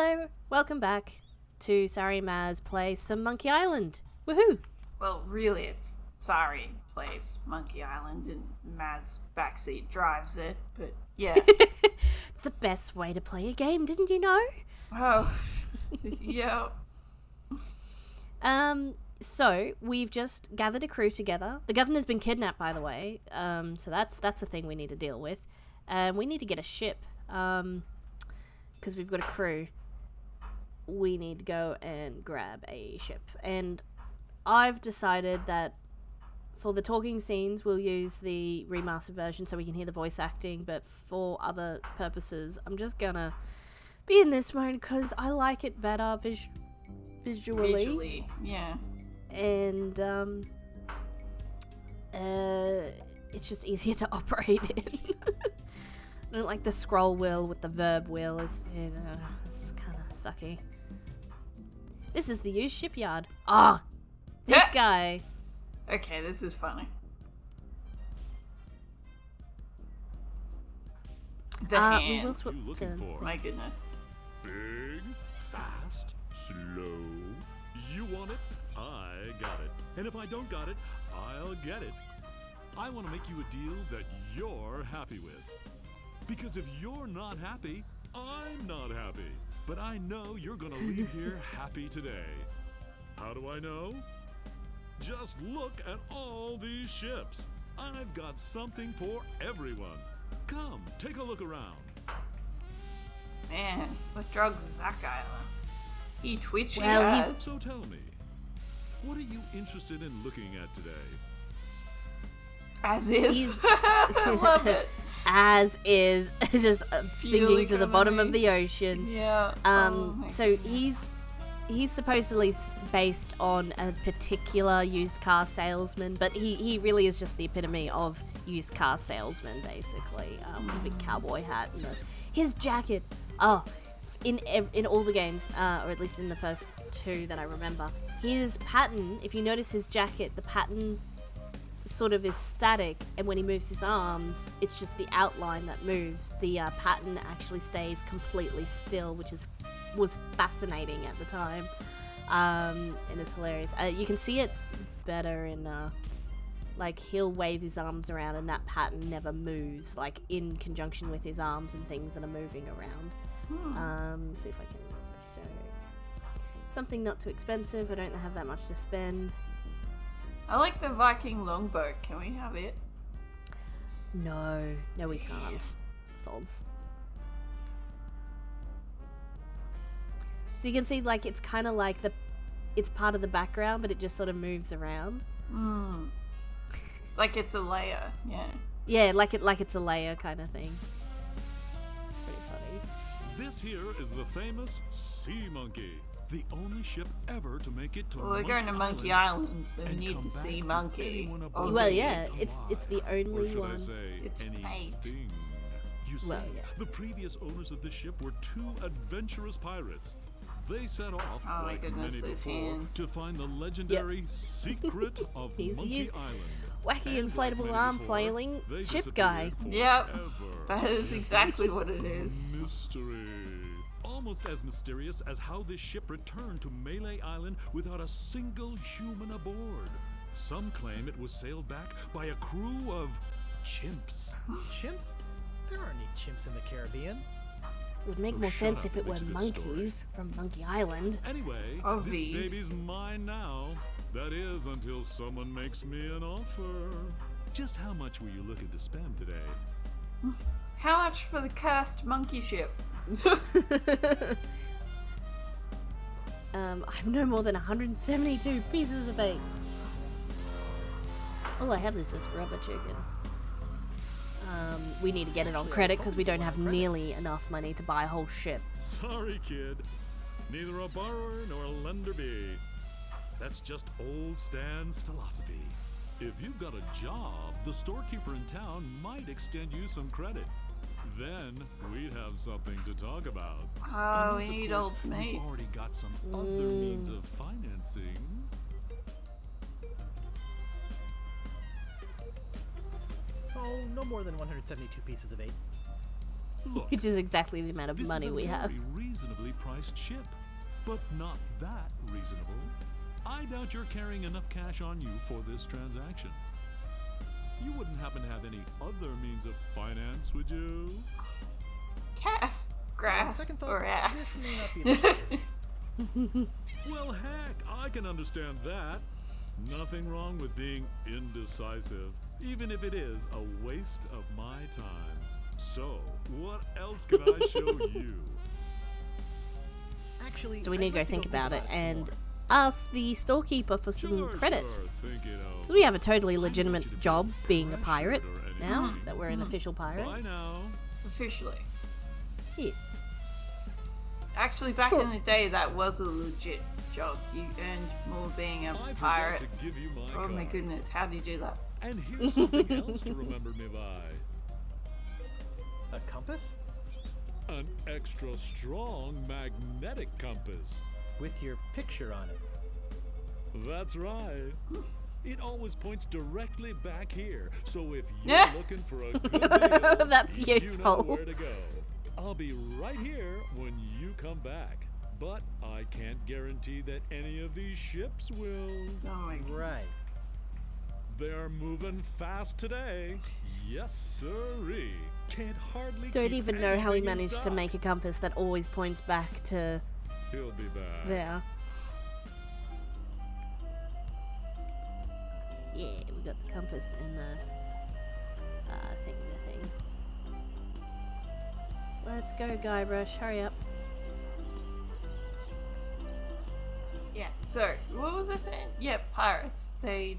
Hello, welcome back to Sary&Maz Play Some Monkey Island. Woohoo! Well, really, it's Sary plays Monkey Island and Maz backseat drives it, but yeah. The best way to play a game, didn't you know? Oh, yeah. So we've just gathered a crew together. The governor's been kidnapped, by the way. So that's a thing we need to deal with. We need to get a ship. Because we've got a crew. We need to go and grab a ship. And I've decided that for the talking scenes, we'll use the remastered version so we can hear the voice acting. But for other purposes, I'm just gonna be in this mode because I like it better visually. Yeah. And it's just easier to operate in. I don't like the scroll wheel with the verb wheel. It's kind of sucky. This is the used shipyard. Ah, this guy. Okay, this is funny. The hands. We will swap to. My goodness. Big, fast, slow. You want it? I got it. And if I don't got it, I'll get it. I want to make you a deal that you're happy with. Because if you're not happy, I'm not happy. But I know you're gonna leave here happy today. How do I know? Just look at all these ships. I've got something for everyone. Come, take a look around. Man, what drugs is that guy on? He twitchy Well, ass. So tell me, what are you interested in looking at today? As is. I love it. As is, just sinking to the bottom of economy. the ocean. Yeah. So he's supposedly based on a particular used car salesman, but he really is just the epitome of used car salesman, basically. With a big cowboy hat, you know. His jacket. Oh, in all the games, or at least in the first two that I remember, his pattern. If you notice his jacket, the pattern sort of is static, and when he moves his arms, it's just the outline that moves. The pattern actually stays completely still, which was fascinating at the time, and it's hilarious. You can see it better in like he'll wave his arms around and that pattern never moves, like in conjunction with his arms and things that are moving around. Let's see if I can show something not too expensive. I don't have that much to spend. I like the Viking longbow. Can we have it? No, we can't. Soz. So you can see, like, it's kind of like it's part of the background, but it just sort of moves around. Like it's a layer. Yeah. Yeah, like it's a layer kind of thing. It's pretty funny. This here is the famous Sea Monkey. The only ship ever to make it to Well, we're going to Monkey Island, so we need to see Monkey. Oh, Well, yeah, it's the only or should one. I say, It's fate. anything. You see, Well, yes. the previous owners of the ship were two adventurous pirates. They set off, Oh my like goodness, many those before, hands. to find the legendary secret of He's Monkey used Island. Wacky And inflatable like many arm before, flailing they ship guy. disappeared Yep. forever. That is exactly what it is. Mystery. Almost as mysterious as how this ship returned to Melee Island without a single human aboard. Some claim it was sailed back by a crew of chimps. Chimps? There aren't any chimps in the Caribbean. It would make Oh, more shut sense up, if it it were makes a good monkeys from Monkey Island. Anyway, Of this these. baby's mine now. That is, until someone makes me an offer. Just how much were you looking to spend today? How much for the cursed monkey ship? I have no more than 172 pieces of bait. All I have is this rubber chicken. We need to get it on credit because we don't have nearly enough money to buy a whole ship. Sorry, kid. Neither a borrower nor a lender be. That's just old Stan's philosophy. If you've got a job, the storekeeper in town might extend you some credit. Then we'd have something to talk about. Oh, Unless, we of need course, old mate. you've already got some other means of financing. Oh, no more than 172 pieces of 8. Look, Which is exactly the amount of this money is a we have. very reasonably priced ship. But not that reasonable. I doubt you're carrying enough cash on you for this transaction. You wouldn't happen to have any other means of finance, would you? Cash, grass, Second thought, or ass. this may not be an Well, heck, I can understand that. Nothing wrong with being indecisive, even if it is a waste of my time. So, what else can I show you? Actually, So we I'd need to go like think about it some and more. ask the storekeeper for some credit. Think it over. We have a totally I want you legitimate to be job being a pressured pirate or anything. now that we're an official pirate. Bye now. Officially. Yes. Actually, back in the day, that was a legit job. You earned more being a I forgot pirate. to give you my Oh my card. goodness, how do you do that? And here's something else to remember me by. A compass? An extra strong magnetic compass. With your picture on it. That's right. It always points directly back here. So if you're looking for a good deal, That's you useful. know where to go. I'll be right here when you come back. But I can't guarantee that any of these ships will. Oh my goodness. Right. They're moving fast today. Yes, sirree. Can't hardly Don't keep even know how he anything in managed to stock. make a compass that always points back to He'll be back. there. Yeah, we got the compass and the thing. Let's go, Guybrush. Hurry up. Yeah, so, what was I saying? Yeah, pirates. They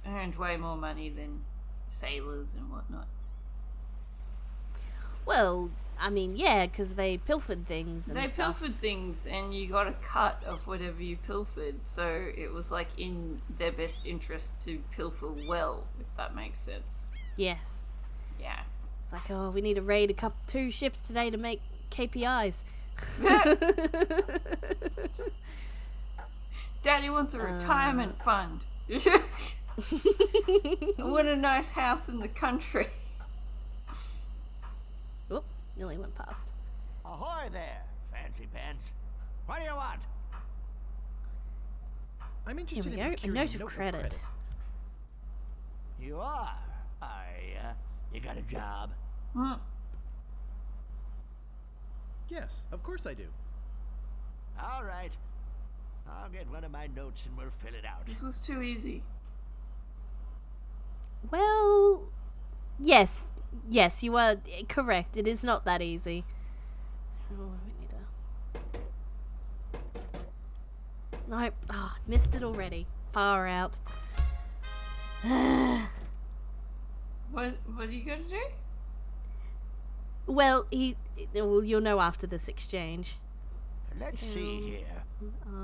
earned way more money than sailors and whatnot. Well, I mean, yeah, because they pilfered things and They stuff. pilfered things, and you got a cut of whatever you pilfered, so it was like in their best interest to pilfer well, if that makes sense. Yes. Yeah. It's like, oh, we need to raid two ships today to make KPIs. Daddy wants a retirement fund. I want a nice house in the country. Oop, nearly went past. Ahoy there, fancy pants. What do you want? I'm interested we in go, a procuring note of credit. You are? You got a job? Hmm. Yes, of course I do. All right. I'll get one of my notes and we'll fill it out. This was too easy. Well, yes, you are correct. It is not that easy. Oh, we need to. Nope. Ah, missed it already. Far out. What are you gonna do? Well, you'll know after this exchange. Let's see here.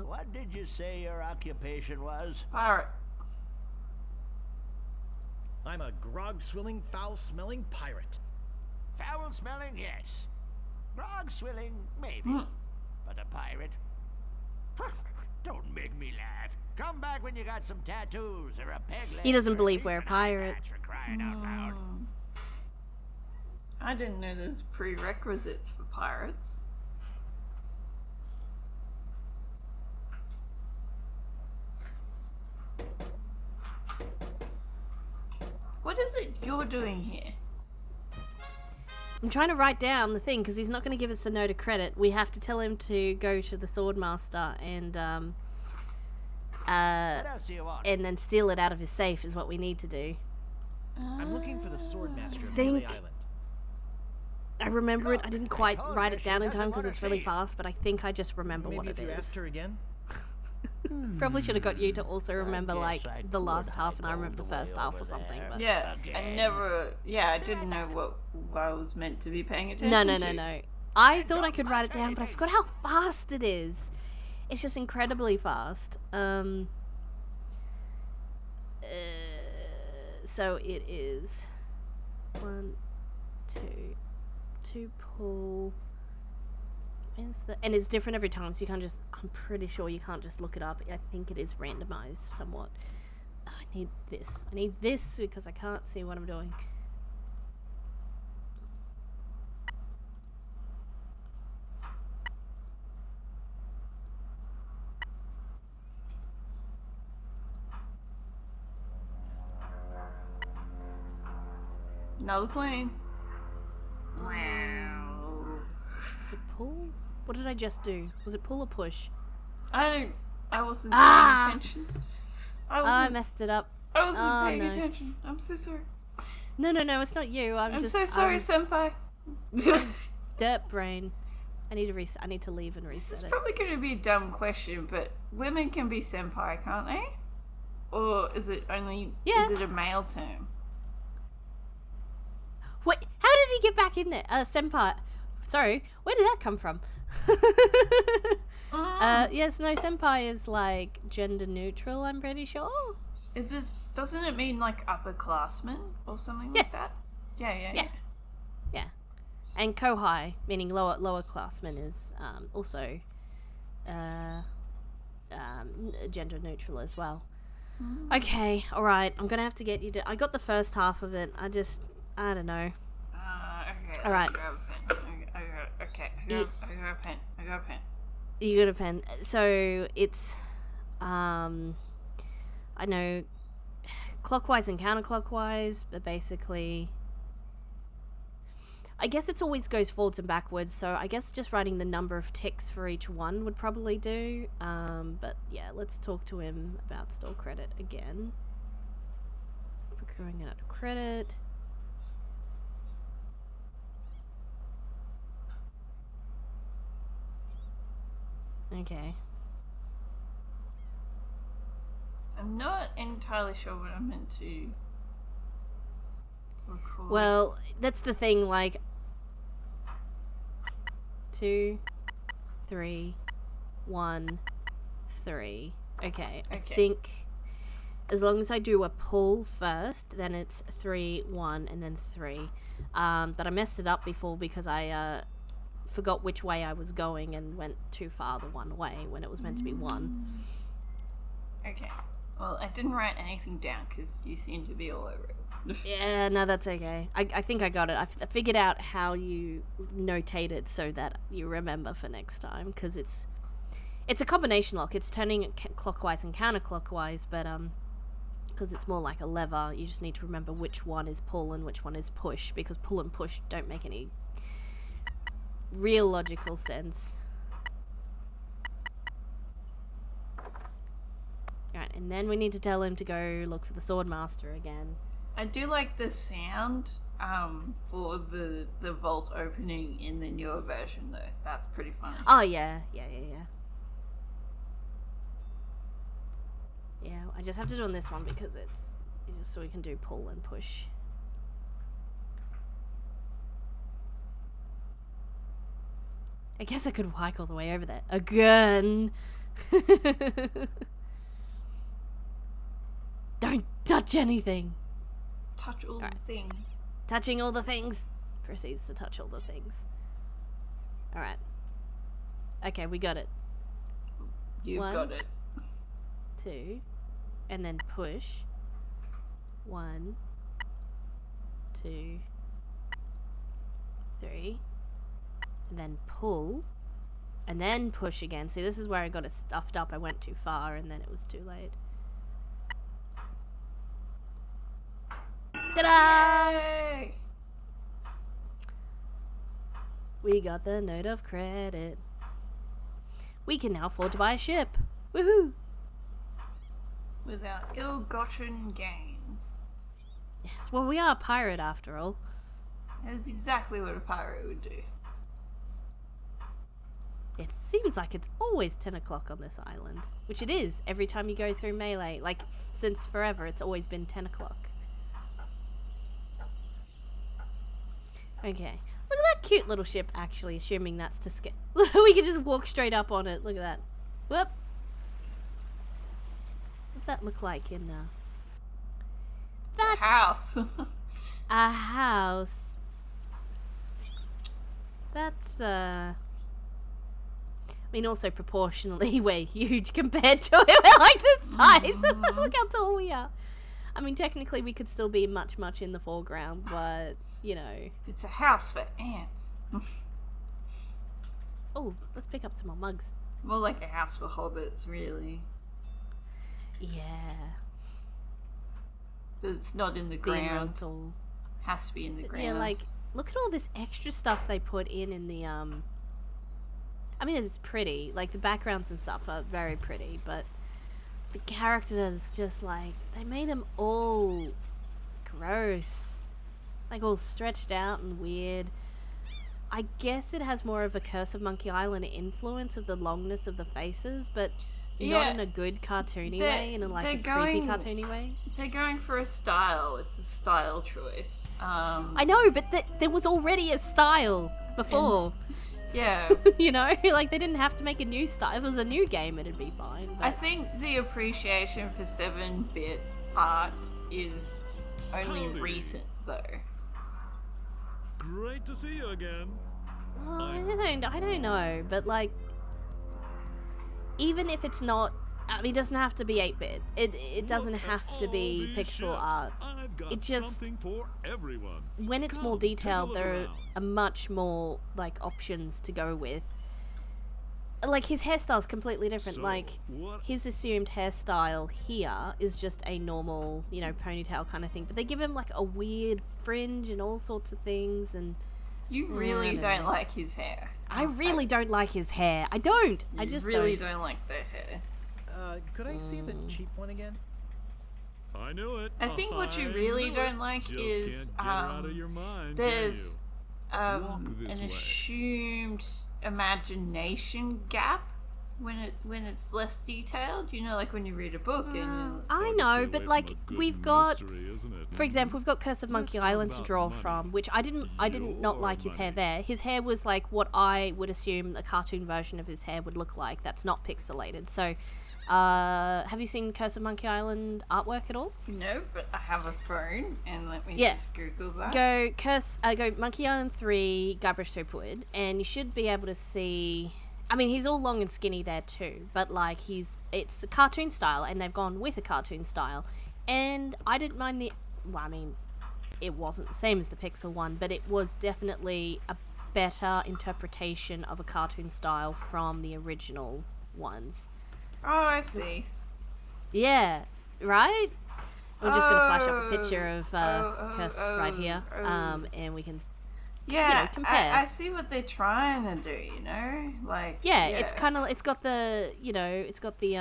What did you say your occupation was? Pirate. I'm a grog-swilling, foul-smelling pirate. Foul-smelling, yes. Grog-swilling, maybe. But a pirate? Don't make me laugh. Come back when you got some tattoos or a peg leg. He doesn't or at believe least we're a an eye pirate. patch for crying out loud. I didn't know there's prerequisites for pirates. What is it you're doing here? I'm trying to write down the thing because he's not going to give us the note of credit. We have to tell him to go to the Swordmaster and What else do you want? and then steal it out of his safe is what we need to do. I'm looking for the Swordmaster of Think- Lily Island. I remember it. I didn't quite told write you it she down in doesn't time because wanna it's really see you. fast, but I think I just remember Maybe what if it you asked is. her again. Probably should have got you to also remember guess like I the could last half and I hike remember the all the way first half or over something. there. But Yeah, I Again. didn't know what I was meant to be paying attention no. to. I thought I don't could write it touch down, but I anything. forgot how fast it is. It's just incredibly fast. So it is 1, 2 pull. And it's different every time, so you can't just. I'm pretty sure you can't just look it up. I think it is randomized somewhat. I need this. I need this because I can't see what I'm doing. Another plane. Wow. Is it pull? What did I just do? Was it pull or push? I wasn't paying attention. I messed it up. I wasn't paying no. attention. I'm so sorry. No, it's not you. I'm just so sorry, senpai. dirt brain. I need to I need to leave and This is reset it. probably going to be a dumb question, but women can be senpai, can't they? Or is it only? Yeah. Is it a male term? Wait, how did he get back in there? Senpai. Sorry, where did that come from? Yes, no, senpai is like gender neutral, I'm pretty sure. Is it? Doesn't it mean like upperclassmen or something Yes. like that? Yeah. Yeah. And kohai, meaning lower classman, is also gender neutral as well. Okay, alright, I'm gonna have to get you to... I got the first half of it, I don't know. Okay. All right. I got a pen. I got a pen. You got a pen. So, it's... I know clockwise and counterclockwise, but basically... I guess it always goes forwards and backwards, so I guess just writing the number of ticks for each one would probably do. But yeah, let's talk to him about store credit again. Procuring it out of credit. Okay. I'm not entirely sure what I'm meant to record. Well, that's the thing, like... 2, 3, 1, 3. Okay, I think as long as I do a pull first, then it's 3, 1, and then 3. But I messed it up before because I forgot which way I was going and went too far the one way when it was meant to be 1. Okay. Well, I didn't write anything down because you seem to be all over it. Yeah, no, that's okay. I think I got it. I figured out how you notate it so that you remember for next time, because it's a combination lock. It's turning it clockwise and counterclockwise, but because it's more like a lever, you just need to remember which one is pull and which one is push, because pull and push don't make any real logical sense. Alright, and then we need to tell him to go look for the Swordmaster again. I do like the sound for the vault opening in the newer version, though. That's pretty funny. Oh, yeah, I just have to do on this one because it's just so we can do pull and push. I guess I could hike all the way over there. Again! Don't touch anything! Touch all the things. Touching all the things. Proceeds to touch all the things. Alright. Okay, we got it. You've got it. 2. And then push. 1, 2, 3. And then pull. And then push again. See, this is where I got it stuffed up. I went too far and then it was too late. Ta-da! Yay! We got the note of credit. We can now afford to buy a ship. Woohoo! With our ill-gotten gains. Yes, well, we are a pirate after all. That's exactly what a pirate would do. It seems like it's always 10 o'clock on this island. Which it is every time you go through Melee. Like, since forever, it's always been 10 o'clock. Okay. Look at that cute little ship, actually, assuming that's to scale. We can just walk straight up on it. Look at that. Whoop. What's that look like in there? That's A house. a house. That's, I mean, also proportionally, we're huge compared to it. We're like this size. Look how tall we are. I mean, technically, we could still be much, much in the foreground, but, you know. It's a house for ants. Oh, let's pick up some more mugs. More like a house for hobbits, really. Yeah. But it's not in the Being real ground. tall. Has to be in the ground. Yeah, like, look at all this extra stuff they put in the, I mean, it's pretty. Like, the backgrounds and stuff are very pretty, but the characters just, like, they made them all gross. Like, all stretched out and weird. I guess it has more of a Curse of Monkey Island influence of the longness of the faces, but not in a good cartoony way, in a, like, a creepy cartoony way. They're going for a style. It's a style choice. I know, but there was already a style before. Yeah. You know, like, they didn't have to make a new style. If it was a new game, it'd be fine. But... I think the appreciation for 7-bit art is only recent, though. Great to see you again. Oh, I don't know, but, like, even if it's not, I mean, it doesn't have to be 8-bit. It doesn't have to be pixel art. It just, something for everyone. When it's more detailed, there are much more, like, options to go with. Like, his hairstyle's completely different. So, like, his assumed hairstyle here is just a normal, you know, ponytail kind of thing. But they give him, like, a weird fringe and all sorts of things. And you really don't like his hair. I really don't like his hair. I don't. I just really don't like the hair. Could I see the cheap one again? I knew it. I think what you really don't like is there's an assumed imagination gap when it's less detailed. You know, like when you read a book and I know, but like we've got, for example, we've got Curse of Monkey Island to draw from, which I didn't not like his hair there. His hair was like what I would assume a cartoon version of his hair would look like. That's not pixelated. So, have you seen Curse of Monkey Island artwork at all? No, but I have a phone, and let me just Google that. Go Monkey Island 3 Guybrush Threepwood, and you should be able to see. I mean, he's all long and skinny there too, but like it's a cartoon style, and they've gone with a cartoon style, and I didn't mind well, I mean, it wasn't the same as the Pixel one, but it was definitely a better interpretation of a cartoon style from the original ones. Oh, I see. Yeah, right? We're just going to flash up a picture of Curse right here, and we can compare. I see what they're trying to do, you know? Like, it's kind of, it's got the, it's got the,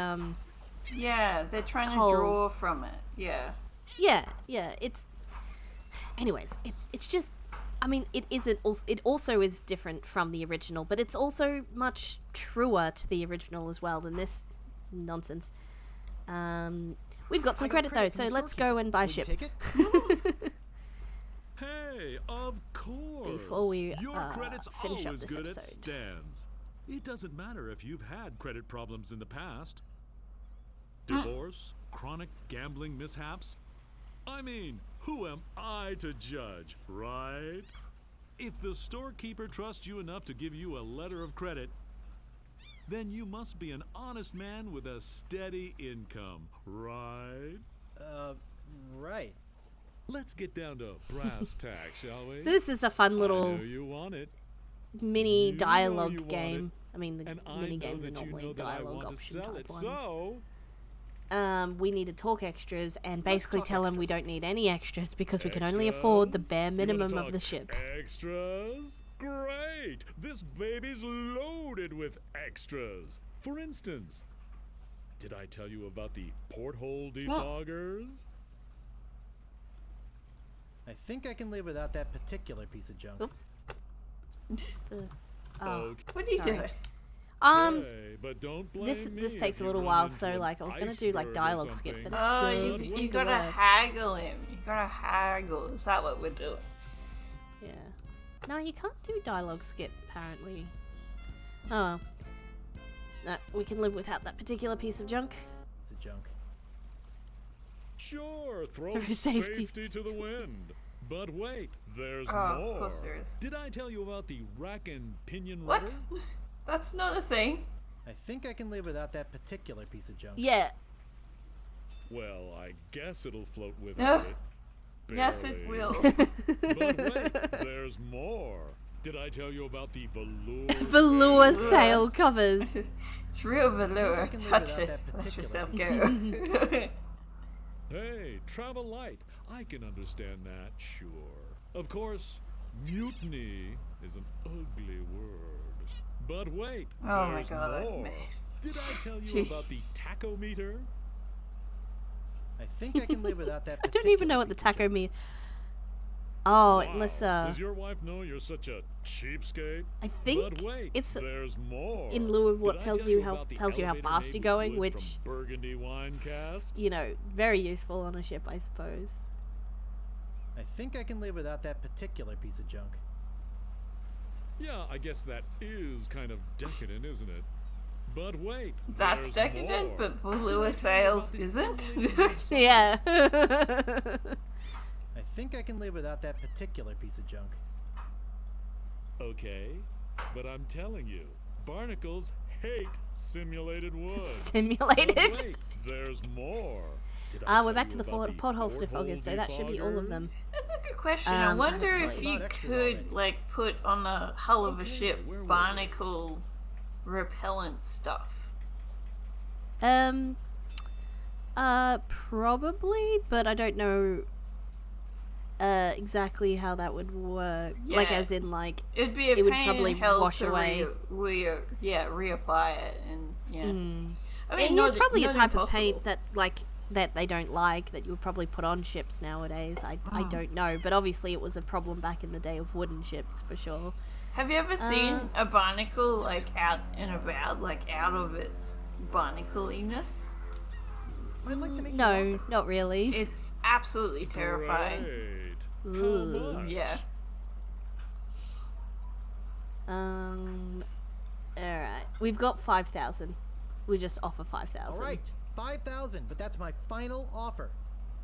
yeah, they're trying to draw from it, yeah. Yeah, it's, anyways, it's just, I mean, it also is different from the original, but it's also much truer to the original as well than this nonsense. We've got some credit though, so let's go and buy ship. Hey, of course. Before we Your credit's finish up always this good episode. At stands. It doesn't matter if you've had credit problems in the past. Divorce, chronic gambling mishaps. I mean, who am I to judge, right? If the storekeeper trusts you enough to give you a letter of credit, then you must be an honest man with a steady income, right? Right. Let's get down to brass tacks, shall we? So this is a fun little I know you want it. mini You dialogue know you want game. I mean, the And I mini know games are that you normally know that I dialogue want to option sell type it, ones. so We need to talk extras and basically talk tell them we don't need any extras because we can only afford the bare minimum of the ship. Extras? Great! This baby's loaded with extras. For instance, did I tell you about the porthole defoggers? I think I can live without that particular piece of junk. Oops. It's the, Okay. What are you Sorry. doing? Hey, but don't blame this me takes if a you little run while, into so an like I was gonna do like iceberg or dialogue skip, something. but Oh, it you seemed to gotta work. haggle him. You gotta haggle. Is that what we're doing? Yeah. No, you can't do dialogue skip, apparently. Oh. No, we can live without that particular piece of junk. Piece of junk. Sure, throw For safety. safety to the wind. But wait, there's Oh, more. of course there is. Did I tell you about the rack and pinion What? rudder? That's not a thing. I think I can live without that particular piece of junk. Yeah. Well, I guess it'll float No. without it. Yes, it Barely. will. But wait, there's more. Did I tell you about the velour? Velour sail? sail covers. It's real velour. can live Touch without it. that Let particular yourself go. Hey, travel light. I can understand that, sure. Of course, mutiny is an ugly word. But wait, Oh my there's god. more. Did I tell you about the tachometer? I think I can live without that. I don't even know what the taco mean. Oh, Wow. unless Does your wife know you're such a cheapskate? I think But wait, it's there's more. in lieu of what Did I tells tell you how about the fast elevator you're going, made with wood which from Burgundy wine casks? you know, very useful on a ship, I suppose. I think I can live without that particular piece of junk. Yeah, I guess that is kind of decadent, isn't it? But wait, That's there's decadent, more. but Blue Sails isn't. Yeah. I think I can live without that particular piece of junk. Okay, but I'm telling you, barnacles hate simulated wood. Simulated. But wait, there's more. Did I Ah, we're tell back you to the about porthole porthole defoggers, so that should be all of them. defoggers? That's a good question. I wonder if hopefully. you Not extras could, already. like, put on the hull of a Okay, ship where were we? barnacle repellent stuff. Probably, but I don't know exactly how that would work. Like, Yeah. as in, like, It'd be a It would pain probably in hell wash to away. reapply it, and yeah. I mean, it's probably a not type of impossible. paint that, like, that they don't like, that you would probably put on ships nowadays. I don't know, but obviously it was a problem back in the day of wooden ships, for sure. Have you ever seen a barnacle like out and about, like out of its barnacliness? I'd like to make No, not really. It's absolutely terrifying. Great. How Ooh. much? Yeah. Alright. We've got 5,000. We just offer 5,000. All right, 5,000, but that's my final offer.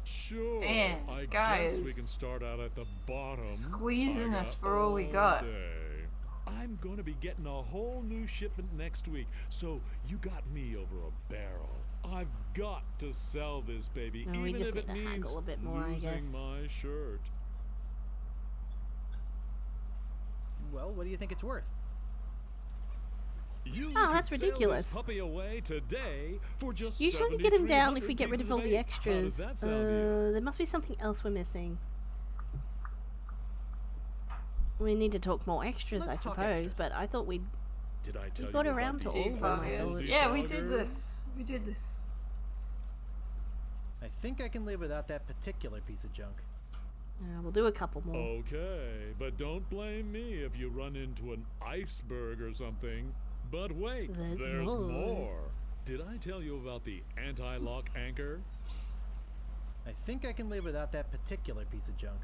Sure. Man, I this guy guess we is can start out at the bottom. squeezing I us got for all we got. day. I'm going to be getting a whole new shipment next week, so you got me over a barrel. I've got to sell this baby, No, we even just if need it to means haggle a bit more, I losing guess. my shirt. Well, what do you think it's worth? You Oh, could that's sail ridiculous. This puppy away today for just Usually we get him down if we 7,300 get rid of all pieces the eight. How does extras. that sound to you? There must be something else we're missing. We need to talk more extras, Let's I talk suppose, extras. but I thought we'd... Did I tell got you about around the to all of them, I Defoggers. thought. Yeah, we did defoggers? this. We did this. I think I can live without that particular piece of junk. we'll do a couple more. Okay, but don't blame me if you run into an iceberg or something. But wait, There's more. more. Did I tell you about the anti-lock anchor? I think I can live without that particular piece of junk.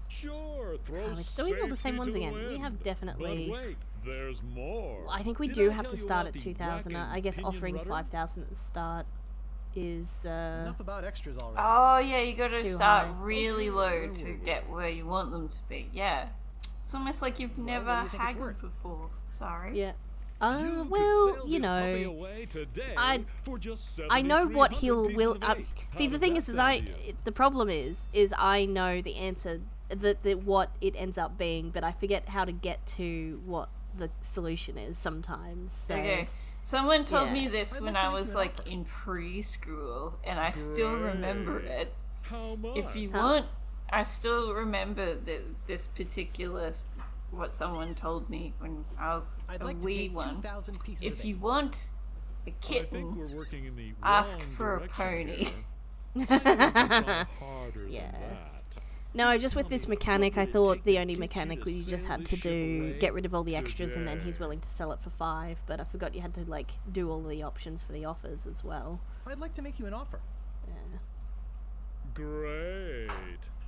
Sure, throw Oh, it's doing all the safety same ones to the again. We wind. have definitely- But wait, there's more. I think we Did do I have tell to you start about at the 2,000. wreck I and guess pinion offering rudder? 5,000 at the start is... Enough about extras already. Oh yeah, you got to Too start high. really Okay, low where to were we? get where you want them to be. Yeah. It's almost like you've what do never you think it's haggled worth? before. Sorry. Yeah. You could Well, sail you this puppy know... away today I- for just I know what 7,300 he'll pieces will. of eight. See, How the does thing that is sound to you? the problem is I know the answer that what it ends up being, but I forget how to get to what the solution is sometimes. So. Okay. Someone told Yeah. me this I'd when like to I make was you an like offer. in preschool, and I still remember Great. it. How much? If you Huh? want, I still remember this particular what someone told me when I was I'd a like to wee pay one. 2,000 pieces If of you eight. want a I think kitten, we're working in the ask wrong for a direction pony. here. I need to try harder Yeah. than that. No, just with tell this me, mechanic, what I would it thought take the to only get you mechanic to you just sail had this to ship do away get rid of all the extras, and then he's today? willing to sell it for 5. But I forgot you had to like do all the options for the offers as well. I'd like to make you an offer. Yeah, Great.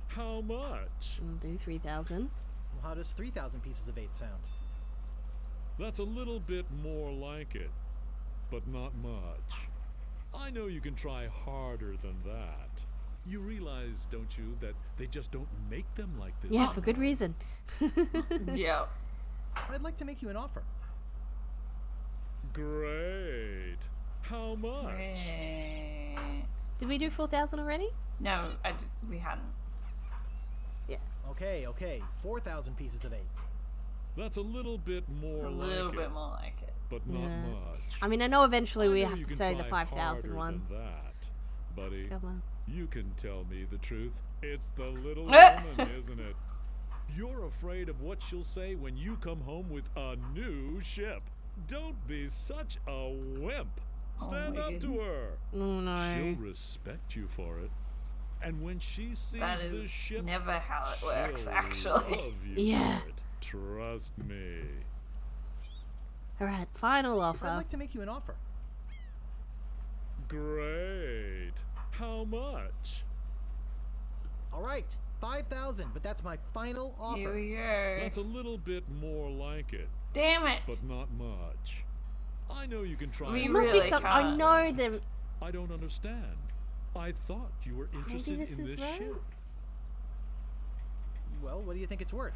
How much? we'll do 3,000. Well, how does 3,000 pieces of 8 sound? That's a little bit more like it, but not much. I know you can try harder than that. You realize, don't you, that they just don't make them like this? Yeah, for good reason. yeah. I'd like to make you an offer. Great. How much? Did we do 4,000 already? No, we hadn't. Yeah. Okay, 4,000 pieces of 8. That's a little bit more A like little it, bit more like it. but not Yeah. much. I mean, I know eventually I we know have you to can say the try 5,000 harder one. than that, buddy. Come on. You can tell me the truth. It's the little woman, isn't it? You're afraid of what she'll say when you come home with a new ship. Don't be such a wimp. Stand up to her. Oh no. She'll respect you for it. And when she sees That the is ship, never how it works, she'll actually. love you Yeah. for it. Trust me. Alright, final I'd offer. like to make you an offer. Great. How much? All right, 5,000, but that's my final offer. Here we go. That's a little bit more like it, Damn it. but not much. I know you can try. We There and must really be some. I can't. know them. I don't understand. I thought you were interested this in is this right. ship. Well, what do you think it's worth?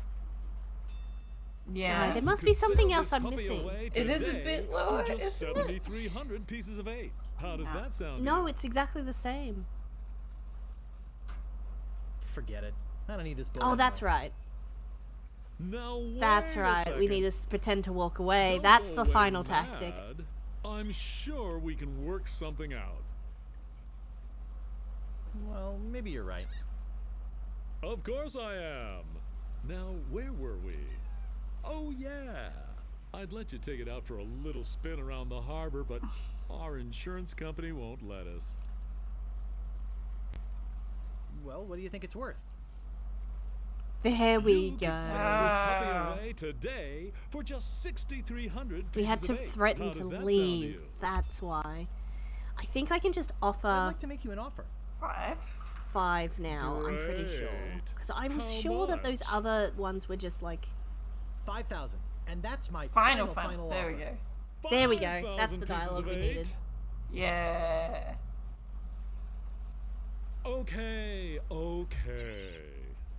Yeah. there must Could be something sail else this I'm puppy missing. away It is a today bit for lower, just isn't it? 7,300 pieces of 8. How does that sound? to No, you? it's exactly the same. Forget it. I don't need this boat. Oh, that's anymore. right. Now wait That's a right. We second. need to pretend to walk away. Don't That's go the away final tactic. mad. I'm sure we can work something out. Well, maybe you're right. Of course I am. Now, where were we? Oh, yeah. I'd let you take it out for a little spin around the harbor, but our insurance company won't let us. Well, what do you think it's worth? There we You go. could sell this puppy away today for just 6,300 We had pieces to of 8. threaten How to does that sound leave. you? That's why. I think I can just I'd offer like to make you an offer. 5. 5 now. I'm pretty sure. Great. Because I'm How sure that those much? other ones were just like. 5,000, and that's my Final. final There offer. we go. There we go. That's 5,000 the pieces dialogue of we 8? needed. Yeah. Okay.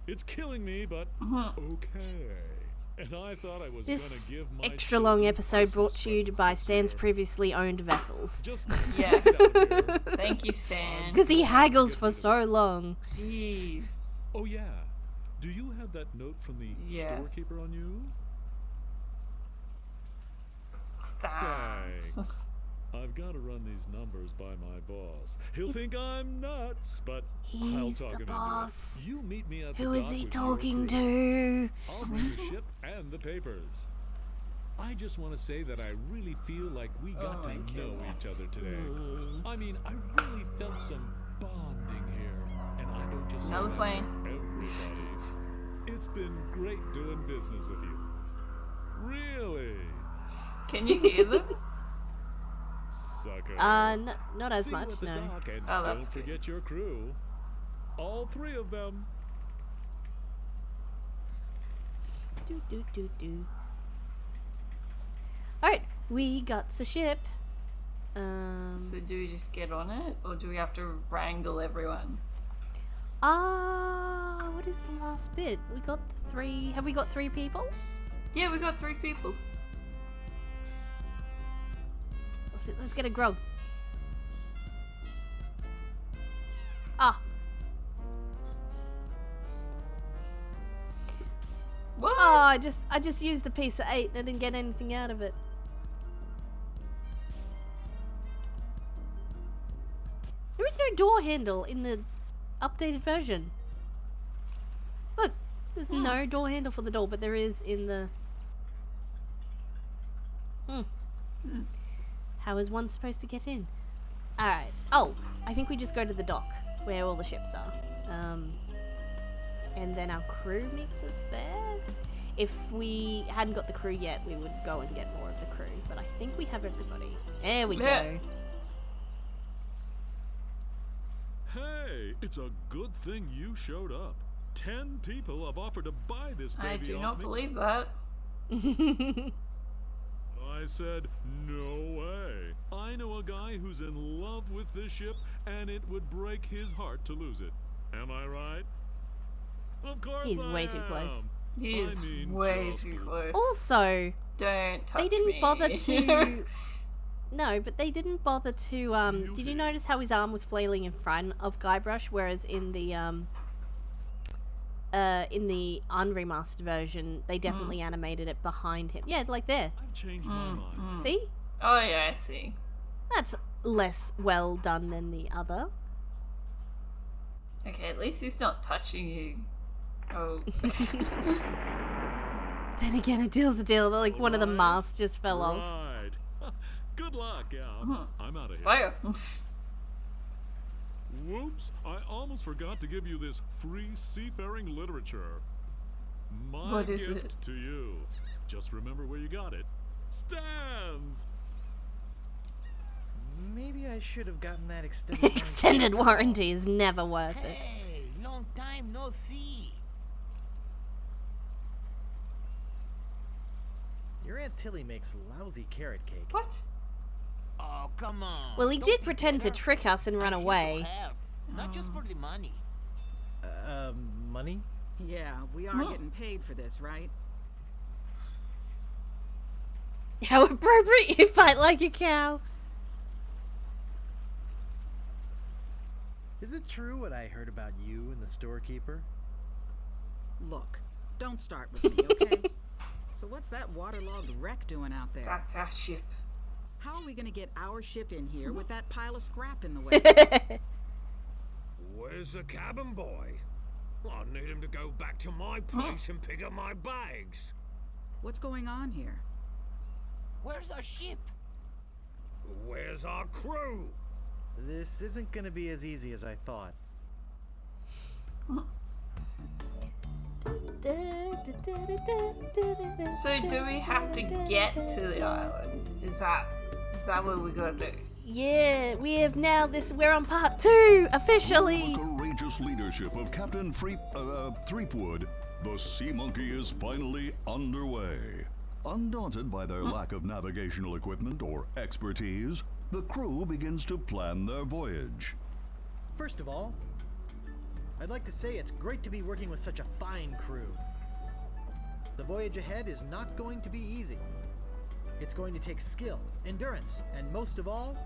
It's killing me, but okay. And I thought I was This gonna give my extra long children episode brought Christmas to you presents by this Stan's year. previously owned vessels. Just Yes. get out here. Thank you, Stan. Because he haggles for so long. Jeez. Oh yeah. Do you have that note from the Yes. storekeeper on you? Thanks. Thanks. I've got to run these numbers by my boss. He'll think I'm nuts, but I'll He's talk the him boss. into it. You meet me at the Who is dock he with your talking crew. to? I'll bring the ship and the papers. I just want to say that I really feel like we got my to know goodness. each other today. I mean, I really felt some bonding here, and I don't just say Another that to plane. everybody. It's been great doing business with you. Really, Can you hear them? sucker. Not as See you much, at the no. dock, and Oh, don't that's good. forget your crew. All 3 of them. Do. Alright, we got the ship. So do we just get on it, or do we have to wrangle everyone? What is the last bit? We got 3. Have we got 3 people? Yeah, we got 3 people. Let's get a grog. Ah, What? oh, I just used a piece of 8 and I didn't get anything out of it. There is no door handle in the updated version. Look, there's no door handle for the door, but there is in the... How is one supposed to get in? Alright. Oh, I think we just go to the dock where all the ships are. And then our crew meets us there. If we hadn't got the crew yet, we would go and get more of the crew. But I think we have everybody. There we Yeah. go. Hey, it's a good thing you showed up. 10 people have offered to buy this baby I do off not me. believe that. I said, no way. I know a guy who's in love with this ship, and it would break his heart to lose it. Am I right? Of course He's I way too am. close. He I is mean, way just too you. close. Also, Don't touch they didn't me. bother to... No, but they didn't bother to, You did you did. notice how his arm was flailing in front of Guybrush, whereas in the unremastered version, they definitely animated it behind him. Yeah, like there. I've changed my mind. See? Oh yeah, I see. That's less well done than the other. Okay, at least he's not touching you. Oh. Then again, a deal's a deal. Like, one of the masks just fell off. Right. Good luck, Al. I'm out of here. Slayer. Whoops, I almost forgot to give you this free seafaring literature. My What is gift it? to you. Just remember where you got it. Stands! Maybe I should have gotten that extended. Extended warranty is never worth it. Hey, long time no see. Your Aunt Tilly makes lousy carrot cake. What? Oh, come on. Well, he Don't did be pretend to bitter. trick us and run I'm here to away. help, not just for the money. Money? Yeah, we are getting paid for this, right? How appropriate you fight like a cow. Is it true what I heard about you and the storekeeper? Look, don't start with me, okay? So what's that waterlogged wreck doing out there? That's our ship. How are we gonna get our ship in here with that pile of scrap in the way? Where's the cabin boy? I need him to go back to my place and pick up my bags. What's going on here? Where's our ship? Where's our crew? This isn't gonna be as easy as I thought. So do we have to get to the island? Is that what we gotta do? Yeah, we have now this. We're on part 2 officially. Under the courageous leadership of Captain Threepwood, the Sea Monkey is finally underway. Undaunted by their lack of navigational equipment or expertise, the crew begins to plan their voyage. First of all, I'd like to say it's great to be working with such a fine crew. The voyage ahead is not going to be easy. It's going to take skill, endurance, and most of all,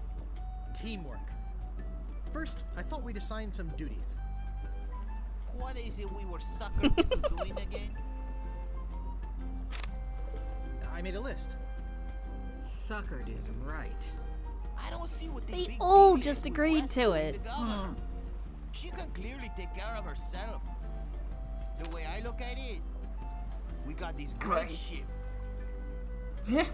teamwork. First, I thought we'd assign some duties. What is it we were suckered into doing again? I made a list. Suckered is right. I don't see what the They big all deal is just with agreed West to doing it. together. She can clearly take care of herself. The way I look at it, we got this great Great. ship. Yeah.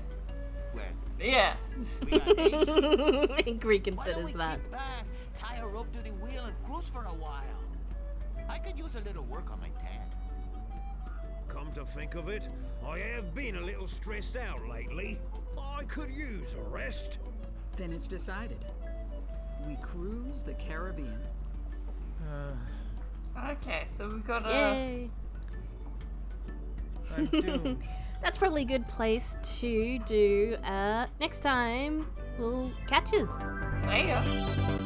Well, Yes. we got this. He Why don't reconsiders we that. kick back, tie her up to the wheel, and cruise for a while? I could use a little work on my tan. Come to think of it, I have been a little stressed out lately. I could use a rest. Then it's decided. We cruise the Caribbean. Okay, so we gotta. Yay. I'm doomed. That's probably a good place to do next time. We'll catches. Slayer.